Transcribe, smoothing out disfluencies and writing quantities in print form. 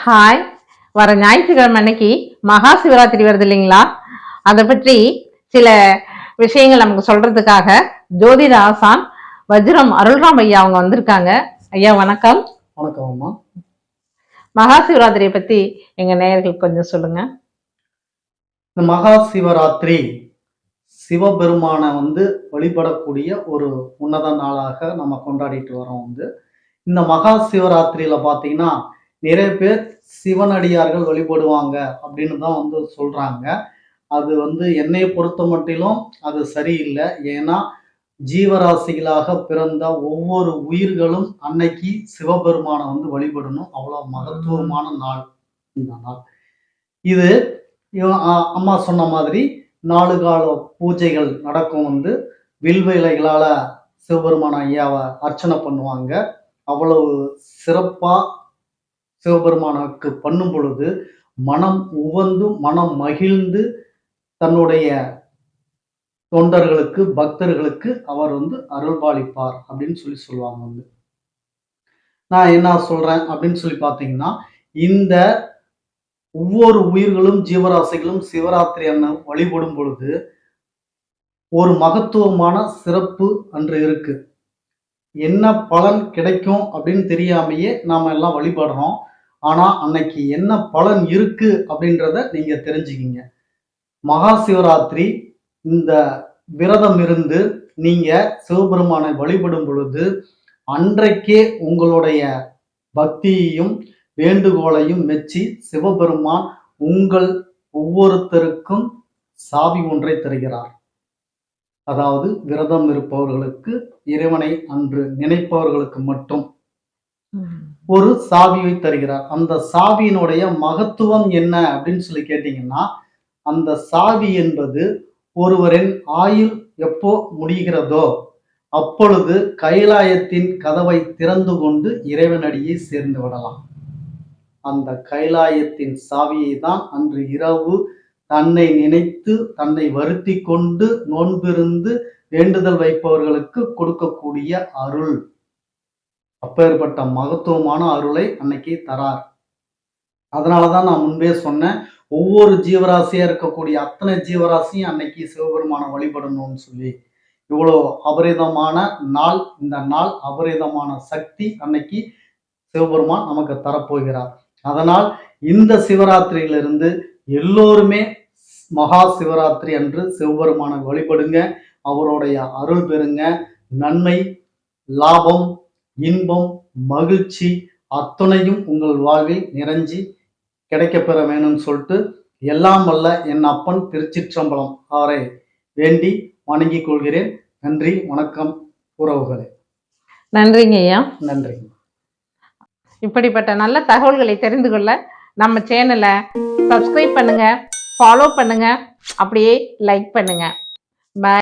Hi, வர ஞாயிற்றுக்கிழமை அன்னைக்கு மகா சிவராத்திரி வருது இல்லைங்களா? அதை பற்றி சில விஷயங்கள் நமக்கு சொல்றதுக்காக ஜோதிட ஆசான் வஜ்ரம் அருள்ராம் ஐயா அவங்க வந்திருக்காங்க. ஐயா வணக்கம். வணக்கம் அம்மா. மகா சிவராத்திரியை பத்தி எங்க நேயர்களுக்கு கொஞ்சம் சொல்லுங்க. இந்த மகா சிவராத்திரி சிவபெருமான வழிபடக்கூடிய ஒரு உன்னத நாளாக நம்ம கொண்டாடிட்டு வரோம். இந்த மகா சிவராத்திரியில பாத்தீங்கன்னா நிறைய பேர் சிவனடியார்கள் வழிபடுவாங்க அப்படின்னு தான் சொல்றாங்க. அது என்னைய பொறுத்த மட்டிலும் அது சரியில்லை. ஏன்னா ஜீவராசிகளாக பிறந்த ஒவ்வொரு உயிர்களும் அன்னைக்கு சிவபெருமான வழிபடணும். அவ்வளவு மகத்துவமான நாள் இந்த நாள். இது அம்மா சொன்ன மாதிரி 4 கால பூஜைகள் நடக்கும். வில்வ இலைகளால சிவபெருமான ஐயாவை அர்ச்சனை பண்ணுவாங்க. அவ்வளவு சிறப்பா சிவபெருமானுக்கு பண்ணும் பொழுது மனம் உவந்து மனம் மகிழ்ந்து தன்னுடைய தொண்டர்களுக்கு பக்தர்களுக்கு அவர் அருள்பாலிப்பார் அப்படின்னு சொல்லுவாங்க. நான் என்ன சொல்றேன் அப்படின்னு சொல்லி பார்த்தீங்கன்னா, இந்த ஒவ்வொரு உயிர்களும் ஜீவராசிகளும் சிவராத்திரி அண்ணன் வழிபடும் பொழுது ஒரு மகத்துவமான சிறப்பு அன்று இருக்கு. என்ன பலன் கிடைக்கும் அப்படின்னு தெரியாமையே நாம எல்லாம் வழிபடுறோம். ஆனா அன்னைக்கு என்ன பலன் இருக்கு அப்படின்றத நீங்க தெரிஞ்சுக்கிங்க. மகா சிவராத்திரி இந்த விரதம் இருந்து நீங்க சிவபெருமானை வழிபடும் பொழுது அன்றைக்கே உங்களுடைய பக்தியையும் வேண்டுகோளையும் மெச்சி சிவபெருமான் உங்கள் ஒவ்வொருத்தருக்கும் சாவி ஒன்றை தருகிறார். அதாவது விரதம் இருப்பவர்களுக்கு, இறைவனை அன்று நினைப்பவர்களுக்கு மட்டும் ஒரு சாவியை தருகிறார். அந்த சாவியினுடைய மகத்துவம் என்ன அப்படின்னு சொல்லி கேட்டீங்கன்னா, அந்த சாவி என்பது ஒருவரின் ஆயுள் எப்போ முடிகிறதோ அப்பொழுது கைலாயத்தின் கதவை திறந்து கொண்டு இறைவனடியை சேர்ந்து விடலாம். அந்த கைலாயத்தின் சாவியை தான் அன்று இரவு தன்னை நினைத்து தன்னை வருத்தி கொண்டு நோன்பிருந்து வேண்டுதல் வைப்பவர்களுக்கு கொடுக்கக்கூடிய அருள். அப்பேற்பட்ட மகத்துவமான அருளை அன்னைக்கு தரார். அதனாலதான் நான் முன்பே சொன்னேன், ஒவ்வொரு ஜீவராசியா இருக்கக்கூடிய அத்தனை ஜீவராசியும் அன்னைக்கு சிவபெருமான வழிபடணும்னு சொல்லி. இவ்வளோ அபரிதமான நாள், இந்த நாள் அபரிதமான சக்தி அன்னைக்கு சிவபெருமான் நமக்கு தரப்போகிறார். அதனால் இந்த சிவராத்திரியிலிருந்து எல்லோருமே மகா சிவராத்திரி அன்று சிவபெருமானை வழிபடுங்க, அவருடைய அருள் பெறுங்க. நன்மை, லாபம், இன்பம், மகிழ்ச்சி அத்துணையும் உங்கள் வாழ்வில் நிறைஞ்சி கிடைக்கப்பெற வேணும்னு சொல்லிட்டு எல்லாம் வல்ல என் அப்பன் திருச்சிற்றம்பலம் அவரை வேண்டி வணங்கிக் கொள்கிறேன். நன்றி, வணக்கம் உறவுகளே. நன்றிங்க ஐயா. நன்றி. இப்படிப்பட்ட நல்ல தகவல்களை தெரிந்து கொள்ள நம்ம சேனலை சப்ஸ்கிரைப் பண்ணுங்க, ஃபாலோ பண்ணுங்க, அப்படியே லைக் பண்ணுங்க. பாய்.